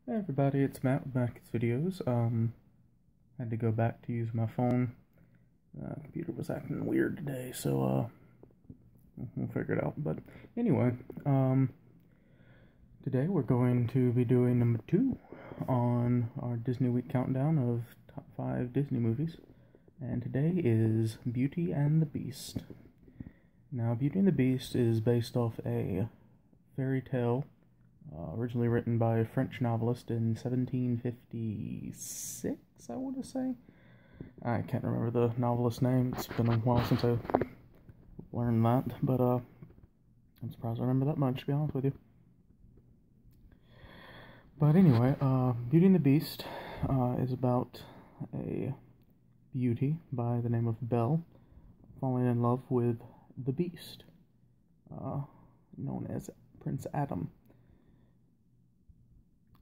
Hey everybody, it's Matt with Matt's Videos. Had to go back to use my phone. Computer was acting weird today, so we'll figure it out. But anyway, today we're going to be doing number 2 on our Disney Week countdown of top 5 Disney movies. And today is Beauty and the Beast. Now, Beauty and the Beast is based off a fairy tale originally written by a French novelist in 1756, I want to say. I can't remember the novelist's name. It's been a while since I learned that, but I'm surprised I remember that much, to be honest with you. But anyway, Beauty and the Beast is about a beauty by the name of Belle falling in love with the Beast, known as Prince Adam.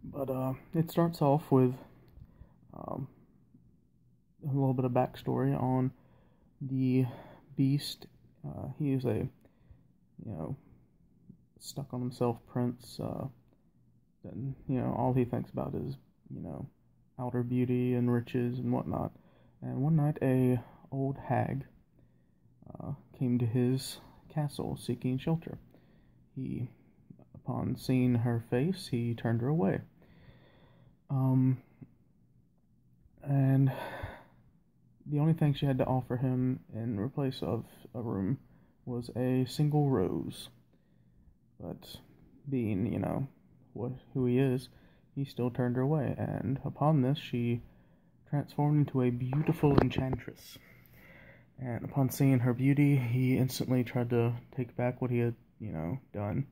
But it starts off with a little bit of backstory on the Beast. He is a, stuck on himself prince. And all he thinks about is, outer beauty and riches and whatnot. And one night, a old hag came to his castle seeking shelter. Upon seeing her face, he turned her away. And the only thing she had to offer him in replace of a room was a single rose. But being, who he is, he still turned her away. And upon this, she transformed into a beautiful enchantress. And upon seeing her beauty, he instantly tried to take back what he had, done.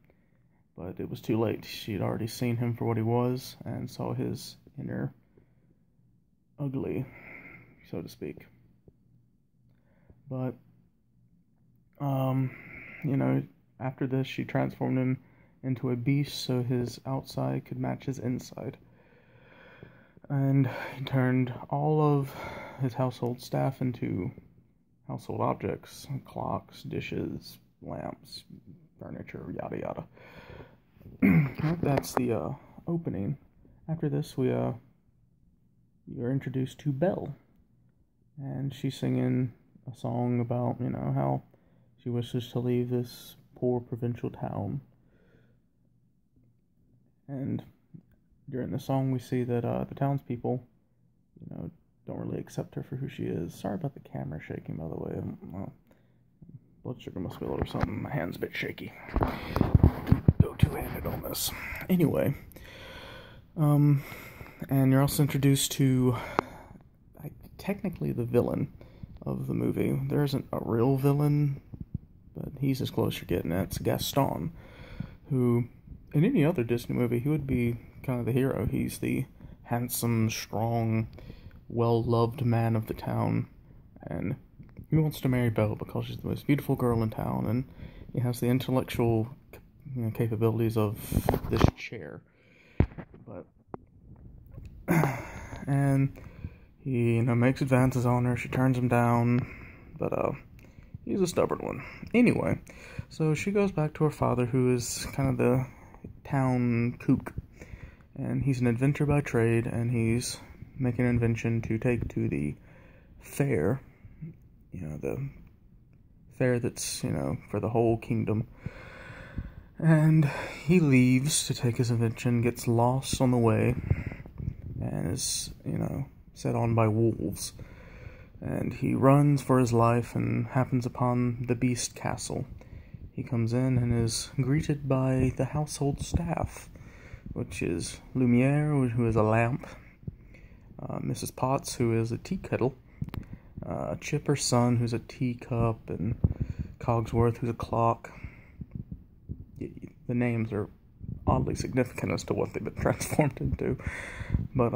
But it was too late. She had already seen him for what he was and saw his inner ugly, so to speak. But, after this, she transformed him into a beast so his outside could match his inside. And he turned all of his household staff into household objects, clocks, dishes, lamps, furniture, yada yada. That's the opening. After this, you're introduced to Belle, and she's singing a song about how she wishes to leave this poor provincial town. And during the song, we see that the townspeople, don't really accept her for who she is. Sorry about the camera shaking, by the way. Blood sugar must be low or something. My hand's a bit shaky. Go two-handed on this. Anyway, and you're also introduced to technically the villain of the movie. There isn't a real villain, but he's as close you're getting. It's Gaston, who in any other Disney movie he would be kind of the hero. He's the handsome, strong, well-loved man of the town, and he wants to marry Belle because she's the most beautiful girl in town, and he has the intellectual capabilities of this chair. But and he makes advances on her. She turns him down, but he's a stubborn one. Anyway, so she goes back to her father, who is kind of the town kook, and he's an inventor by trade, and he's making an invention to take to the fair, the fair that's, for the whole kingdom. And he leaves to take his invention, gets lost on the way, and is, set on by wolves. And he runs for his life and happens upon the Beast Castle. He comes in and is greeted by the household staff, which is Lumiere, who is a lamp, Mrs. Potts, who is a tea kettle, Chip, her son, who's a teacup, and Cogsworth, who's a clock. The names are oddly significant as to what they've been transformed into. But,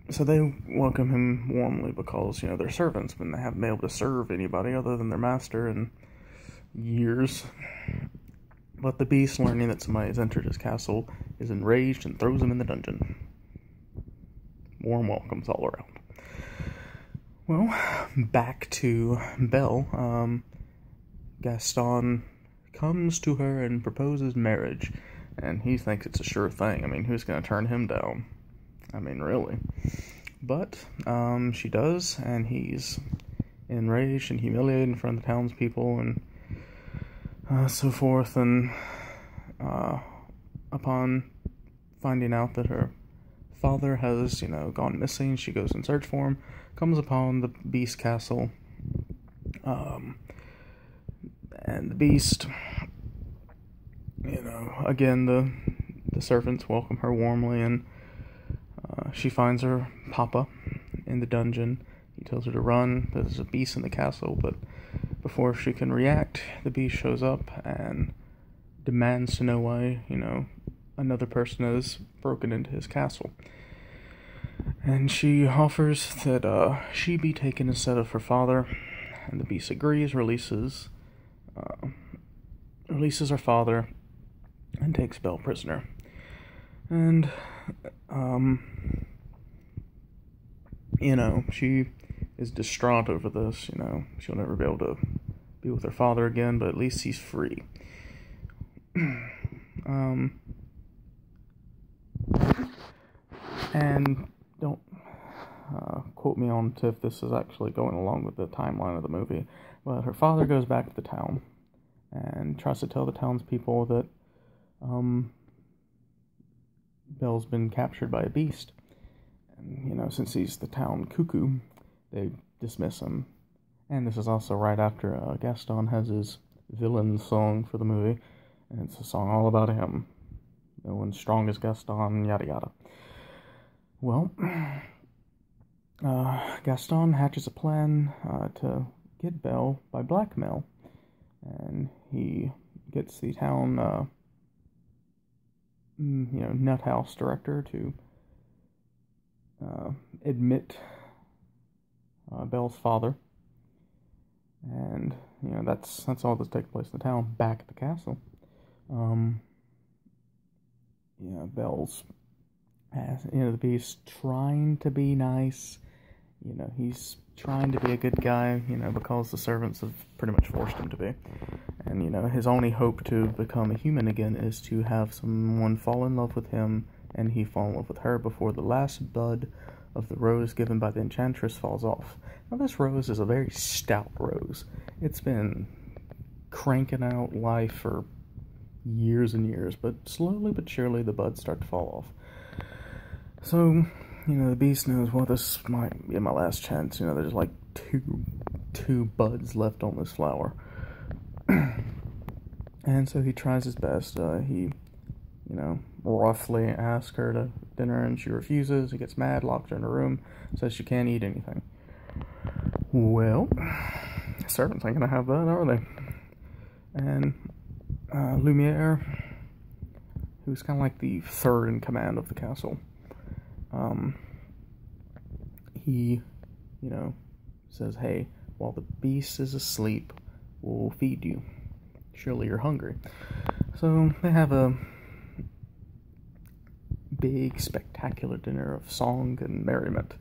so they welcome him warmly because, they're servants, and they haven't been able to serve anybody other than their master in years. But the Beast, learning that somebody has entered his castle, is enraged and throws him in the dungeon. Warm welcomes all around. Well, back to Belle. Gaston comes to her and proposes marriage, and he thinks it's a sure thing. I mean, who's going to turn him down? I mean, really. But she does, and he's enraged and humiliated in front of the townspeople and so forth. And upon finding out that her father has, gone missing, she goes in search for him, comes upon the Beast Castle, and the Beast, again, the servants welcome her warmly, and she finds her papa in the dungeon. He tells her to run. There's a beast in the castle, but before she can react, the beast shows up and demands to know why, another person has broken into his castle. And she offers that she be taken instead of her father, and the beast agrees, releases her father, and takes Belle prisoner. And, she is distraught over this, she'll never be able to be with her father again, but at least he's free. And don't quote me on if this is actually going along with the timeline of the movie, but her father goes back to the town and tries to tell the townspeople that Belle's been captured by a beast. And, since he's the town cuckoo, they dismiss him. And this is also right after Gaston has his villain song for the movie, and it's a song all about him. No one's strong as Gaston, yada yada. Well, Gaston hatches a plan to get Belle by blackmail, and he gets the town, nut house director to admit Belle's father, and that's all that's taking place in the town. Back at the castle, Belle's, the Beast trying to be nice. He's trying to be a good guy, because the servants have pretty much forced him to be. And, his only hope to become a human again is to have someone fall in love with him, and he fall in love with her before the last bud of the rose given by the enchantress falls off. Now, this rose is a very stout rose. It's been cranking out life for years and years, but slowly but surely the buds start to fall off. So, the Beast knows, well, this might be my last chance. There's like two buds left on this flower. And so he tries his best. He, roughly asks her to dinner, and she refuses. He gets mad, locks her in a room, says she can't eat anything. Well, servants ain't gonna have that, are they? And Lumiere, who's kind of like the third in command of the castle, he, says, hey, while the beast is asleep, we'll feed you. Surely you're hungry. So they have a big, spectacular dinner of song and merriment.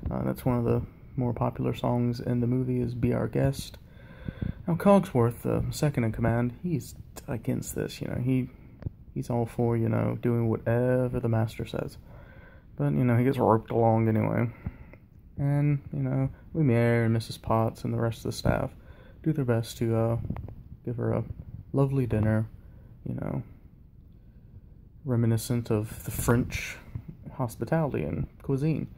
That's one of the more popular songs in the movie is Be Our Guest. Now, Cogsworth, the second in command, he's against this, he's all for, doing whatever the master says. But, he gets roped along anyway. And, Lumiere and Mrs. Potts and the rest of the staff do their best to give her a lovely dinner, reminiscent of the French hospitality and cuisine.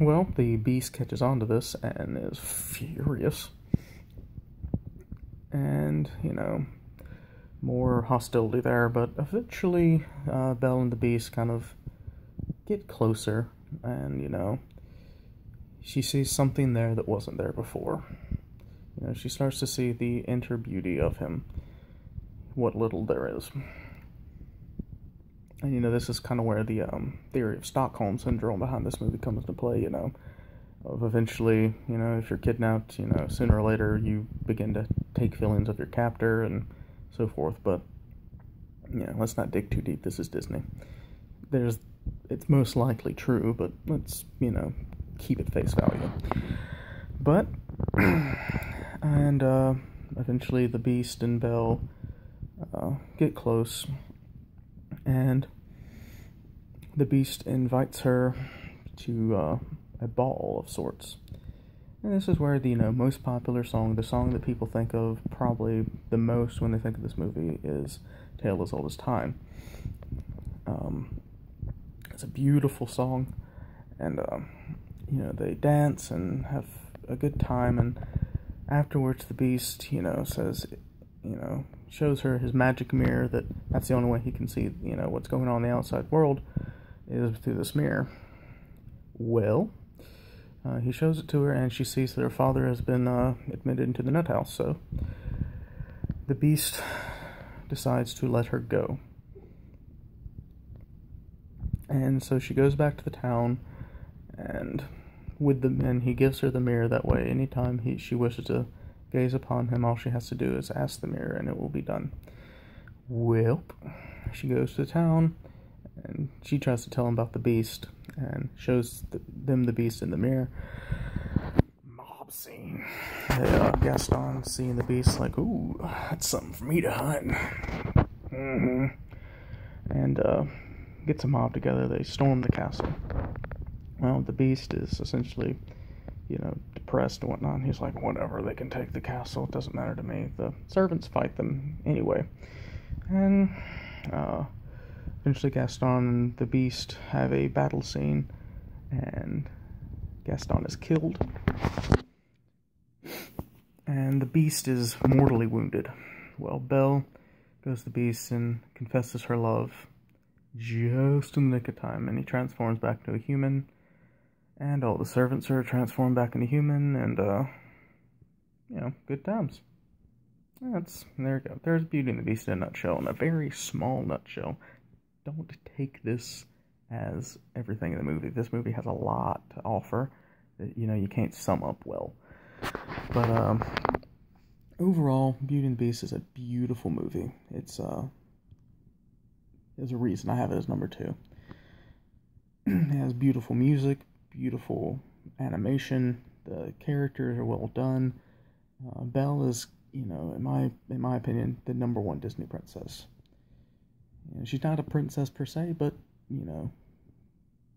Well, the Beast catches on to this and is furious. And, more hostility there, but eventually Belle and the Beast kind of get closer, and, she sees something there that wasn't there before. She starts to see the inner beauty of him, what little there is. And, this is kind of where the theory of Stockholm Syndrome behind this movie comes into play, of eventually, if you're kidnapped, sooner or later you begin to take feelings of your captor and so forth, but, let's not dig too deep, this is Disney. It's most likely true, but let's, keep it face value. But, and, eventually the Beast and Belle get close, and the Beast invites her to a ball of sorts. And this is where the most popular song, the song that people think of probably the most when they think of this movie, is Tale as Old as Time. It's a beautiful song, and they dance and have a good time, and afterwards the Beast says, shows her his magic mirror, that's the only way he can see what's going on in the outside world is through this mirror. Well, he shows it to her, and she sees that her father has been admitted into the nut house, so the Beast decides to let her go. And so she goes back to the town, and he gives her the mirror. That way, anytime she wishes to gaze upon him, all she has to do is ask the mirror, and it will be done. Well, she goes to the town, and she tries to tell him about the Beast, and shows them the Beast in the mirror. Mob scene. Gaston seeing the Beast like, ooh, that's something for me to hunt. And gets a mob together. They storm the castle. Well, the Beast is essentially, depressed and whatnot. He's like, whatever, they can take the castle. It doesn't matter to me. The servants fight them anyway. And eventually Gaston and the Beast have a battle scene, and Gaston is killed. And the Beast is mortally wounded. Well, Belle goes to the Beast and confesses her love just in the nick of time, and he transforms back into a human, and all the servants are transformed back into human, and good times. There you go. There's Beauty and the Beast in a nutshell, in a very small nutshell. Don't take this as everything in the movie. This movie has a lot to offer that you can't sum up well. But overall, Beauty and the Beast is a beautiful movie. There's a reason I have it as number 2. It has beautiful music, beautiful animation. The characters are well done. Belle is, in my opinion, the number 1 Disney princess. She's not a princess per se, but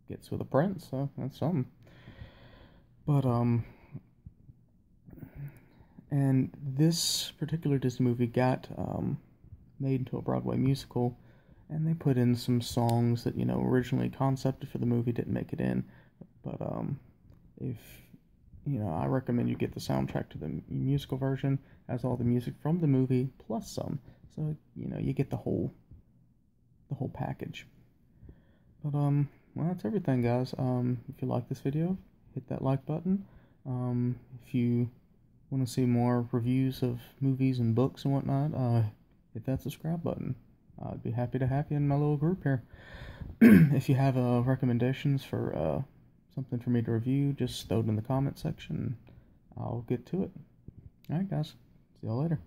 gets with a prince, so that's something. But and this particular Disney movie got made into a Broadway musical. And they put in some songs that, originally concepted for the movie, didn't make it in. But, I recommend you get the soundtrack to the musical version, as all the music from the movie, plus some. So, you get the whole package. But, well, that's everything, guys. If you like this video, hit that like button. If you want to see more reviews of movies and books and whatnot, hit that subscribe button. I'd be happy to have you in my little group here. If you have recommendations for something for me to review, just throw it in the comment section. I'll get to it. Alright guys, see y'all later.